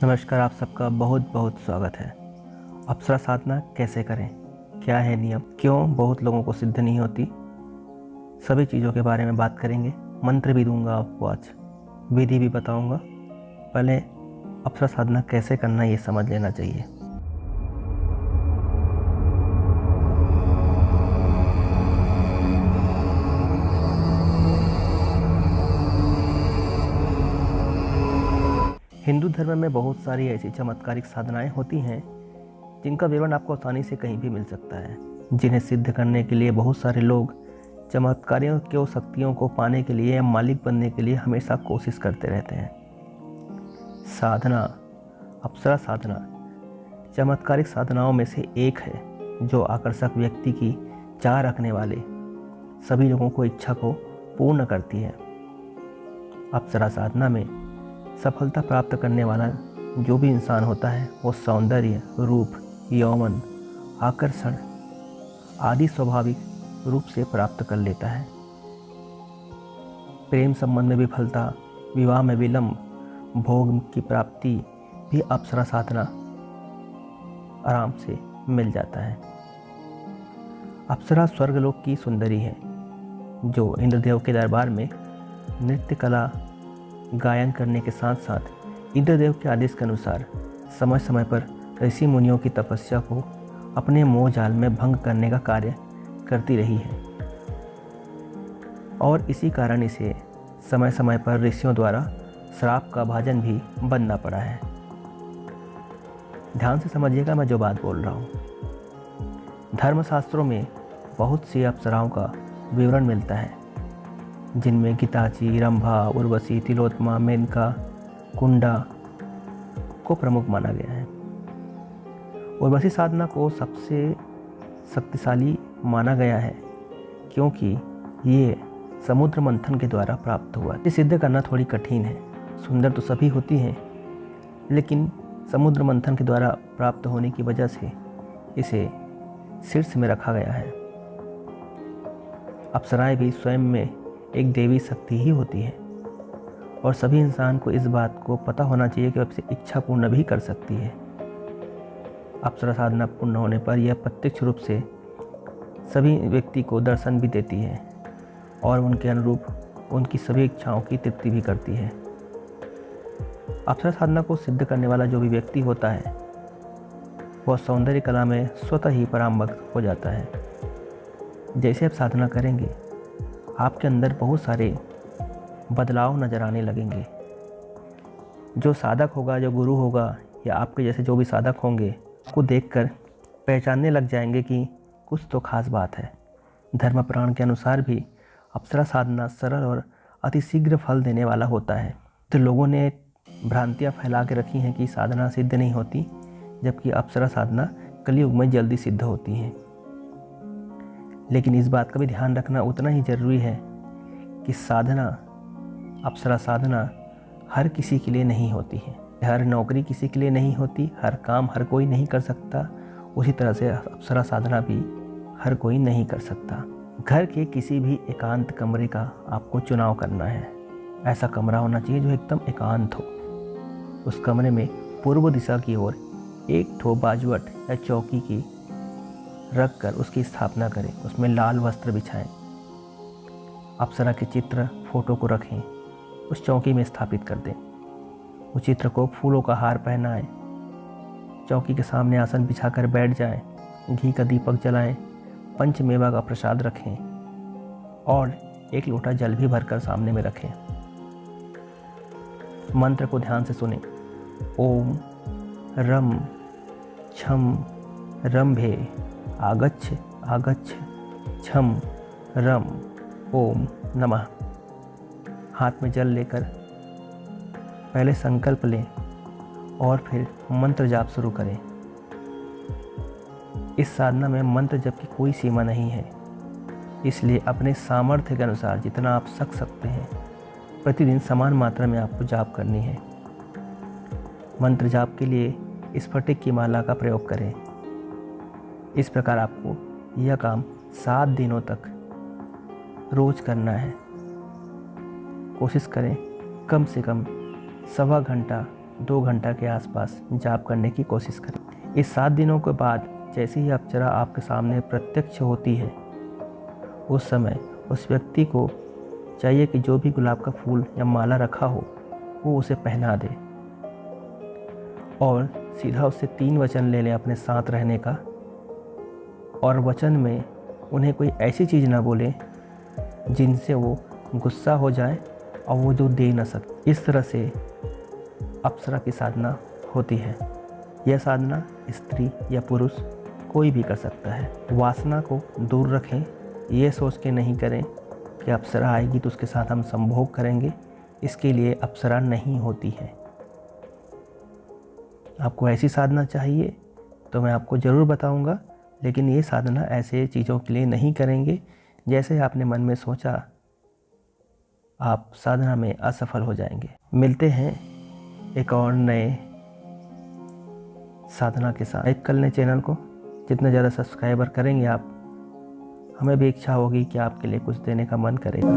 नमस्कार, आप सबका बहुत बहुत स्वागत है। अप्सरा साधना कैसे करें, क्या है नियम, क्यों बहुत लोगों को सिद्ध नहीं होती, सभी चीज़ों के बारे में बात करेंगे। मंत्र भी दूंगा आपको, आज विधि भी बताऊंगा। पहले अप्सरा साधना कैसे करना ये समझ लेना चाहिए। हिंदू धर्म में बहुत सारी ऐसी चमत्कारिक साधनाएं होती हैं जिनका विवरण आपको आसानी से कहीं भी मिल सकता है, जिन्हें सिद्ध करने के लिए बहुत सारे लोग चमत्कारियों की शक्तियों को पाने के लिए या मालिक बनने के लिए हमेशा कोशिश करते रहते हैं। साधना, अप्सरा साधना चमत्कारिक साधनाओं में से एक है जो आकर्षक व्यक्ति की चाह रखने वाले सभी लोगों को इच्छा को पूर्ण करती है। अप्सरा साधना में सफलता प्राप्त करने वाला जो भी इंसान होता है वो सौंदर्य, रूप, यौवन, आकर्षण आदि स्वाभाविक रूप से प्राप्त कर लेता है। प्रेम संबंध में विफलता, विवाह में विलंब, भोग की प्राप्ति भी अप्सरा साधना आराम से मिल जाता है। अप्सरा स्वर्गलोक की सुंदरी है जो इंद्रदेव के दरबार में नृत्य कला गायन करने के साथ साथ इंद्रदेव के आदेश के अनुसार समय समय पर ऋषि मुनियों की तपस्या को अपने मोह जाल में भंग करने का कार्य करती रही है और इसी कारण इसे समय समय पर ऋषियों द्वारा श्राप का भाजन भी बनना पड़ा है। ध्यान से समझिएगा मैं जो बात बोल रहा हूँ। धर्मशास्त्रों में बहुत सी अप्सराओं का विवरण मिलता है जिनमें गीताची, रंभा, उर्वशी, तिलोत्तमा, मेनका, कुंडा को प्रमुख माना गया है। उर्वशी साधना को सबसे शक्तिशाली माना गया है क्योंकि ये समुद्र मंथन के द्वारा प्राप्त हुआ। ये सिद्ध करना थोड़ी कठिन है। सुंदर तो सभी होती हैं लेकिन समुद्र मंथन के द्वारा प्राप्त होने की वजह से इसे शीर्ष में रखा गया है। अप्सराएं भी स्वयं में एक देवी शक्ति ही होती है और सभी इंसान को इस बात को पता होना चाहिए कि अपनी इच्छा पूर्ण भी कर सकती है। अप्सरा साधना पूर्ण होने पर यह प्रत्यक्ष रूप से सभी व्यक्ति को दर्शन भी देती है और उनके अनुरूप उनकी सभी इच्छाओं की तृप्ति भी करती है। अप्सरा साधना को सिद्ध करने वाला जो भी व्यक्ति होता है वह सौंदर्य कला में स्वतः ही पारंगत हो जाता है। जैसे आप साधना करेंगे आपके अंदर बहुत सारे बदलाव नज़र आने लगेंगे। जो साधक होगा, जो गुरु होगा या आपके जैसे जो भी साधक होंगे उसको देखकर पहचानने लग जाएंगे कि कुछ तो खास बात है। धर्म पुराण के अनुसार भी अप्सरा साधना सरल और अति शीघ्र फल देने वाला होता है। तो लोगों ने भ्रांतियाँ फैला के रखी हैं कि साधना सिद्ध नहीं होती, जबकि अप्सरा साधना कलयुग में जल्दी सिद्ध होती है। लेकिन इस बात का भी ध्यान रखना उतना ही ज़रूरी है कि साधना, अप्सरा साधना हर किसी के लिए नहीं होती है। हर नौकरी किसी के लिए नहीं होती, हर काम हर कोई नहीं कर सकता। उसी तरह से अप्सरा साधना भी हर कोई नहीं कर सकता। घर के किसी भी एकांत कमरे का आपको चुनाव करना है। ऐसा कमरा होना चाहिए जो एकदम एकांत हो। उस कमरे में पूर्व दिशा की ओर एक ठो बाजवट या चौकी की रख कर उसकी स्थापना करें। उसमें लाल वस्त्र बिछाएं। अप्सरा के चित्र, फोटो को रखें, उस चौकी में स्थापित कर दें। उस चित्र को फूलों का हार पहनाएं। चौकी के सामने आसन बिछाकर बैठ जाएं। घी का दीपक जलाएं। पंचमेवा का प्रसाद रखें और एक लोटा जल भी भरकर सामने में रखें। मंत्र को ध्यान से सुनें। ओम रम छम रंभे आगच्छ आगच्छ छम रम ओम नमः। हाथ में जल लेकर पहले संकल्प लें और फिर मंत्र जाप शुरू करें। इस साधना में मंत्र जप की कोई सीमा नहीं है, इसलिए अपने सामर्थ्य के अनुसार जितना आप सकते हैं प्रतिदिन समान मात्रा में आपको जाप करनी है। मंत्र जाप के लिए स्फटिक की माला का प्रयोग करें। इस प्रकार आपको यह काम 7 दिनों तक रोज करना है। कोशिश करें कम से कम 1.25 घंटा 2 घंटा के आसपास जाप करने की कोशिश करें। इस 7 दिनों के बाद जैसे ही अप्सरा आपके सामने प्रत्यक्ष होती है, उस समय उस व्यक्ति को चाहिए कि जो भी गुलाब का फूल या माला रखा हो वो उसे पहना दे और सीधा उससे 3 वचन ले लें अपने साथ रहने का। और वचन में उन्हें कोई ऐसी चीज़ ना बोले जिनसे वो गुस्सा हो जाए और वो जो दे ना सके। इस तरह से अप्सरा की साधना होती है। यह साधना स्त्री या पुरुष कोई भी कर सकता है। वासना को दूर रखें, ये सोच के नहीं करें कि अप्सरा आएगी तो उसके साथ हम संभोग करेंगे। इसके लिए अप्सरा नहीं होती है। आपको ऐसी साधना चाहिए तो मैं आपको ज़रूर बताऊंगा, लेकिन ये साधना ऐसे चीज़ों के लिए नहीं करेंगे जैसे आपने मन में सोचा, आप साधना में असफल हो जाएंगे। मिलते हैं एक और नए साधना के साथ। लाइक कर लें चैनल को। जितने ज़्यादा सब्सक्राइबर करेंगे आप, हमें भी इच्छा होगी कि आपके लिए कुछ देने का मन करेगा।